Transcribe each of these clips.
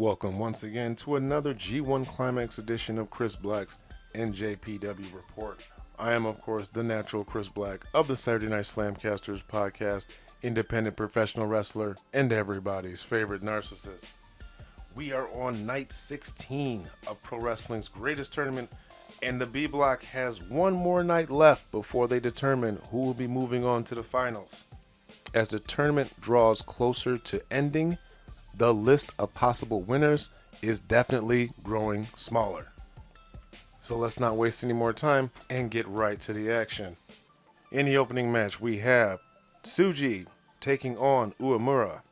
Welcome once again to another G1 Climax edition of Chris Black's NJPW Report. I am, of course, the natural Chris Black of the Saturday Night SlamCasters podcast, independent professional wrestler, and everybody's favorite narcissist. We are on night 16 of pro wrestling's greatest tournament, and the B Block has one more night left before they determine who will be moving on to the finals. As the tournament draws closer to ending, the list of possible winners is definitely growing smaller. So let's not waste any more time and get right to the action. In the opening match, we have Tsuji taking on Uemura.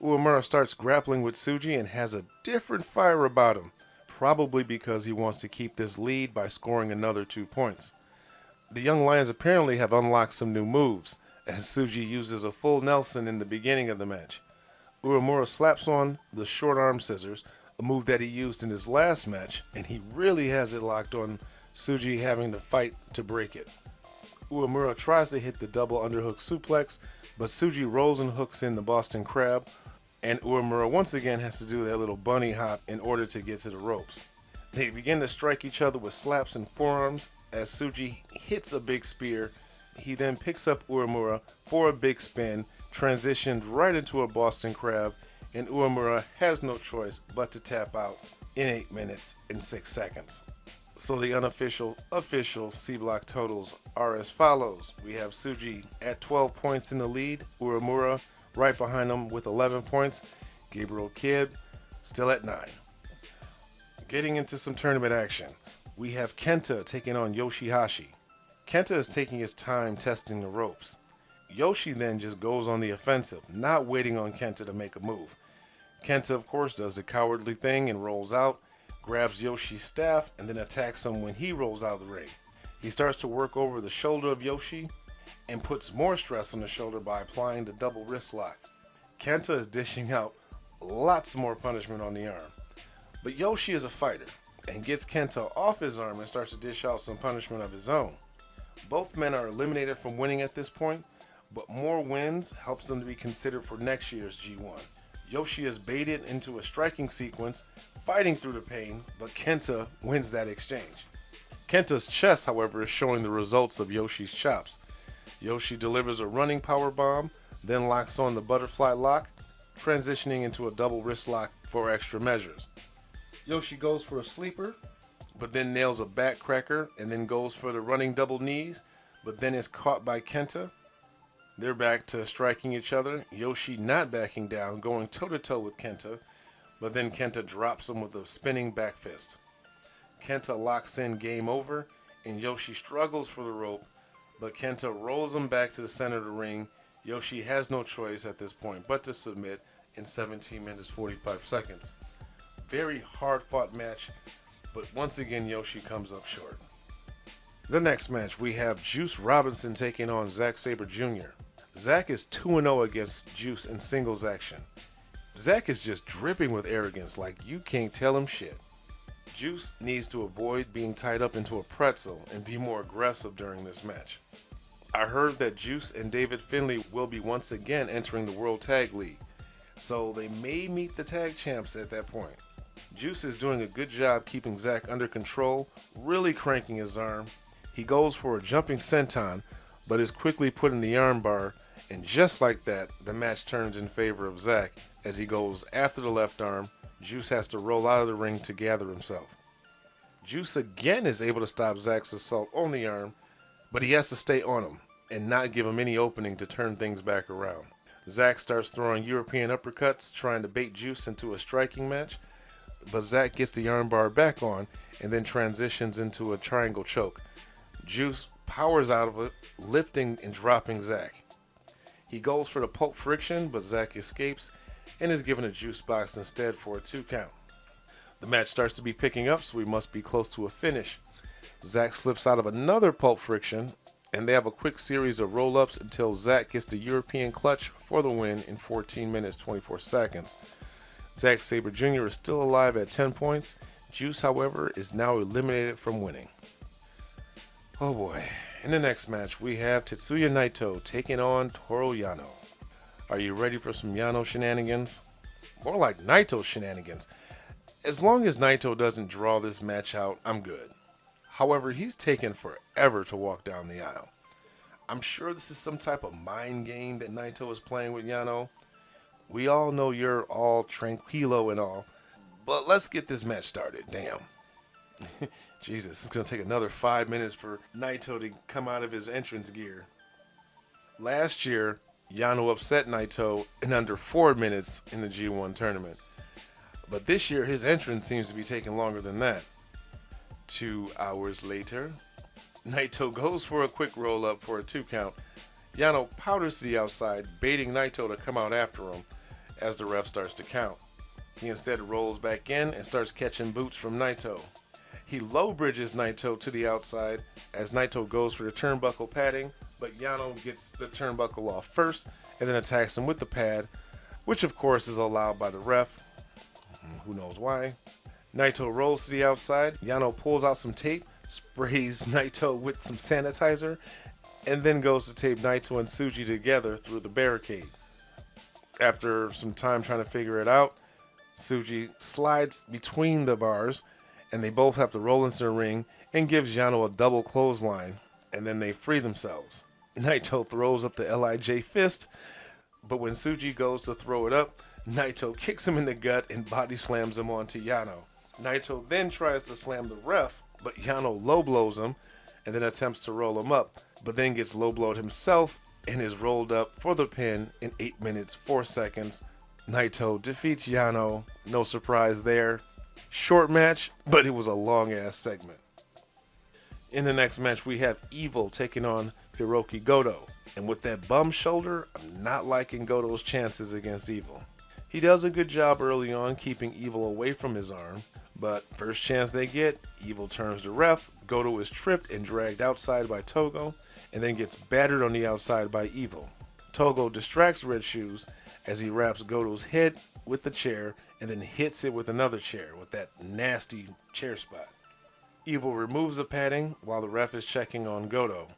Uemura starts grappling with Tsuji and has a different fire about him, probably because he wants to keep this lead by scoring another 2 points. The Young Lions apparently have unlocked some new moves, as Tsuji uses a full Nelson in the beginning of the match. Uemura slaps on the short arm scissors, a move that he used in his last match, and he really has it locked on Tsuji having to fight to break it. Uemura tries to hit the double underhook suplex, but Tsuji rolls and hooks in the Boston Crab, and Uemura once again has to do that little bunny hop in order to get to the ropes. They begin to strike each other with slaps and forearms as Tsuji hits a big spear. He then picks up Uemura for a big spin, transitioned right into a Boston Crab, and Uemura has no choice but to tap out in 8 minutes and 6 seconds. So the official C-Block totals are as follows. We have Tsuji at 12 points in the lead, Uemura right behind him with 11 points, Gabriel Kidd still at 9. Getting into some tournament action, we have Kenta taking on Yoshi-Hashi. Kenta is taking his time testing the ropes. Yoshi then just goes on the offensive, not waiting on Kenta to make a move. Kenta, of course, does the cowardly thing and rolls out, grabs Yoshi's staff, and then attacks him when he rolls out of the ring. He starts to work over the shoulder of Yoshi and puts more stress on the shoulder by applying the double wrist lock. Kenta is dishing out lots more punishment on the arm. But Yoshi is a fighter and gets Kenta off his arm and starts to dish out some punishment of his own. Both men are eliminated from winning at this point, but more wins helps them to be considered for next year's G1. Yoshi is baited into a striking sequence, fighting through the pain, but Kenta wins that exchange. Kenta's chest, however, is showing the results of Yoshi's chops. Yoshi delivers a running power bomb, then locks on the butterfly lock, transitioning into a double wrist lock for extra measures. Yoshi goes for a sleeper, but then nails a back cracker, and then goes for the running double knees, but then is caught by Kenta. They're back to striking each other, Yoshi not backing down, going toe-to-toe with Kenta, but then Kenta drops him with a spinning back fist. Kenta locks in game over, and Yoshi struggles for the rope, but Kenta rolls him back to the center of the ring. Yoshi has no choice at this point but to submit in 17 minutes 45 seconds. Very hard-fought match, but once again Yoshi comes up short. The next match, we have Juice Robinson taking on Zack Sabre Jr. Zack is 2-0 against Juice in singles action. Zack is just dripping with arrogance, like you can't tell him shit. Juice needs to avoid being tied up into a pretzel and be more aggressive during this match. I heard that Juice and David Finlay will be once again entering the World Tag League, so they may meet the tag champs at that point. Juice is doing a good job keeping Zack under control, really cranking his arm. He goes for a jumping senton, but is quickly put in the armbar, and just like that, the match turns in favor of Zack as he goes after the left arm. Juice has to roll out of the ring to gather himself. Juice again is able to stop Zack's assault on the arm, but he has to stay on him and not give him any opening to turn things back around. Zack starts throwing European uppercuts, trying to bait Juice into a striking match, but Zack gets the armbar back on and then transitions into a triangle choke. Juice powers out of it, lifting and dropping Zack. He goes for the Pulp Friction, but Zack escapes and is given a juice box instead for a 2 count. The match starts to be picking up, so we must be close to a finish. Zack slips out of another Pulp Friction, and they have a quick series of roll-ups until Zack gets the European clutch for the win in 14 minutes 24 seconds. Zack Sabre Jr. is still alive at 10 points. Juice, however, is now eliminated from winning. Oh boy. In the next match, we have Tetsuya Naito taking on Toru Yano. Are you ready for some Yano shenanigans? More like Naito shenanigans. As long as Naito doesn't draw this match out, I'm good. However, he's taken forever to walk down the aisle. I'm sure this is some type of mind game that Naito is playing with Yano. We all know you're all tranquilo and all, but let's get this match started. Damn. Jesus, it's going to take another 5 minutes for Naito to come out of his entrance gear. Last year, Yano upset Naito in under 4 minutes in the G1 tournament. But this year, his entrance seems to be taking longer than that. 2 hours later, Naito goes for a quick roll-up for a 2 count. Yano powders to the outside, baiting Naito to come out after him as the ref starts to count. He instead rolls back in and starts catching boots from Naito. He low bridges Naito to the outside as Naito goes for the turnbuckle padding, but Yano gets the turnbuckle off first and then attacks him with the pad, which of course is allowed by the ref. Who knows why. Naito rolls to the outside. Yano pulls out some tape, sprays Naito with some sanitizer, and then goes to tape Naito and Tsuji together through the barricade. After some time trying to figure it out, Tsuji slides between the bars, and they both have to roll into the ring and gives Yano a double clothesline, and then they free themselves. Naito throws up the LIJ fist, but when Tsuji goes to throw it up, Naito kicks him in the gut and body slams him onto Yano. Naito then tries to slam the ref, but Yano low blows him and then attempts to roll him up, but then gets low blowed himself and is rolled up for the pin in 8 minutes 4 seconds. Naito defeats Yano. No surprise there. Short match, but it was a long ass segment. In the next match, we have Evil taking on Hiroki Goto. And with that bum shoulder, I'm not liking Goto's chances against Evil. He does a good job early on keeping Evil away from his arm, but first chance they get, Evil turns the ref, Goto is tripped and dragged outside by Togo, and then gets battered on the outside by Evil. Togo distracts Red Shoes as he wraps Goto's head with the chair and then hits it with another chair with that nasty chair spot. Evil removes the padding while the ref is checking on Goto.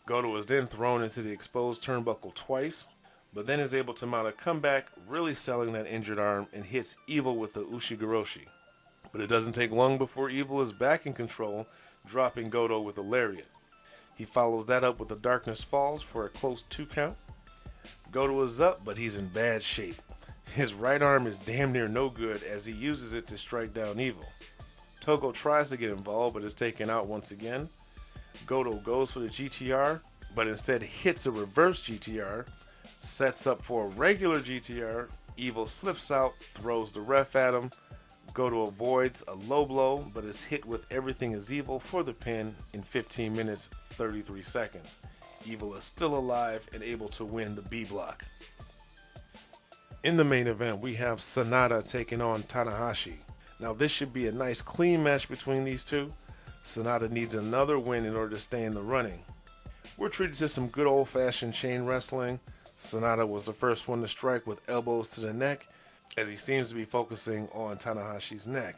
Goto is then thrown into the exposed turnbuckle twice, but then is able to mount a comeback, really selling that injured arm, and hits Evil with the Ushigoroshi. But it doesn't take long before Evil is back in control, dropping Goto with a lariat. He follows that up with the Darkness Falls for a close 2 count. Goto is up, but he's in bad shape. His right arm is damn near no good as he uses it to strike down Evil. Togo tries to get involved but is taken out once again. Goto goes for the GTR, but instead hits a reverse GTR, sets up for a regular GTR. Evil slips out, throws the ref at him. Goto avoids a low blow, but is hit with Everything is Evil for the pin in 15 minutes 33 seconds. Evil is still alive and able to win the B block. In the main event, we have Sanada taking on Tanahashi. Now this should be a nice clean match between these two. Sanada needs another win in order to stay in the running. We're treated to some good old-fashioned chain wrestling. Sanada was the first one to strike with elbows to the neck, as he seems to be focusing on Tanahashi's neck.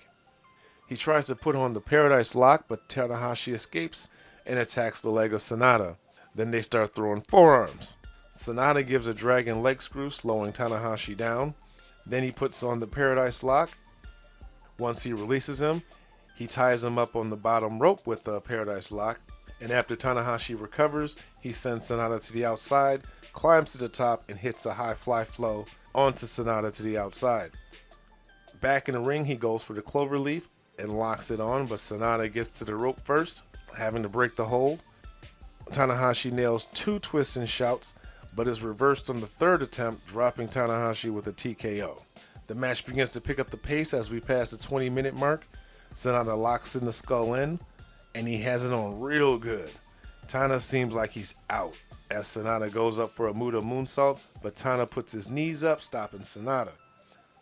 He tries to put on the Paradise Lock, but Tanahashi escapes and attacks the leg of Sanada. Then they start throwing forearms. Sanada gives a dragon leg screw, slowing Tanahashi down. Then he puts on the Paradise Lock. Once he releases him, he ties him up on the bottom rope with the Paradise Lock. And after Tanahashi recovers, he sends Sanada to the outside, climbs to the top, and hits a high fly flow onto Sanada to the outside. Back in the ring, he goes for the cloverleaf and locks it on, but Sanada gets to the rope first, having to break the hold. Tanahashi nails 2 twists and shouts, but is reversed on the 3rd attempt, dropping Tanahashi with a TKO. The match begins to pick up the pace as we pass the 20-minute mark. Sanada locks in the skull in, and he has it on real good. Tana seems like he's out as Sanada goes up for a Muda moonsault, but Tana puts his knees up, stopping Sanada.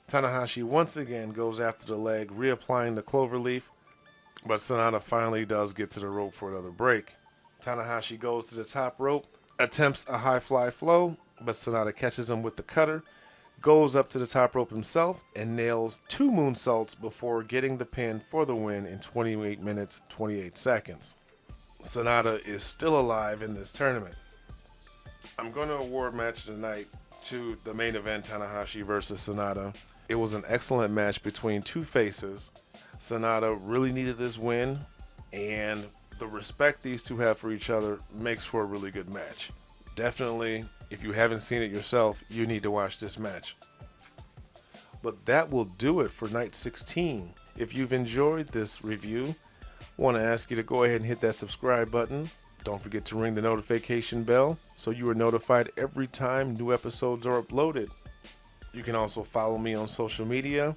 Tanahashi once again goes after the leg, reapplying the cloverleaf, but Sanada finally does get to the rope for another break. Tanahashi goes to the top rope, attempts a high fly flow, but Sanada catches him with the cutter, goes up to the top rope himself, and nails 2 moonsaults before getting the pin for the win in 28 minutes 28 seconds. Sanada is still alive in this tournament. I'm going to award match of the night to the main event, Tanahashi versus Sanada. It was an excellent match between two faces. Sonata really needed this win, and the respect these two have for each other makes for a really good match. Definitely, if you haven't seen it yourself, you need to watch this match. But that will do it for night 16. If you've enjoyed this review, I want to ask you to go ahead and hit that subscribe button. Don't forget to ring the notification bell so you are notified every time new episodes are uploaded. You can also follow me on social media.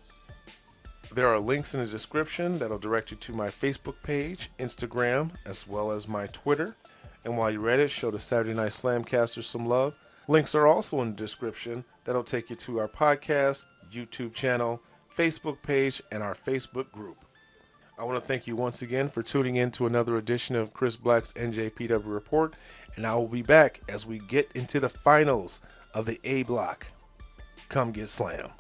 There are links in the description that'll direct you to my Facebook page, Instagram, as well as my Twitter. And while you're at it, show the Saturday Night SlamCasters some love. Links are also in the description that'll take you to our podcast, YouTube channel, Facebook page, and our Facebook group. I want to thank you once again for tuning in to another edition of Chris Black's NJPW Report, and I will be back as we get into the finals of the A block. Come get slammed.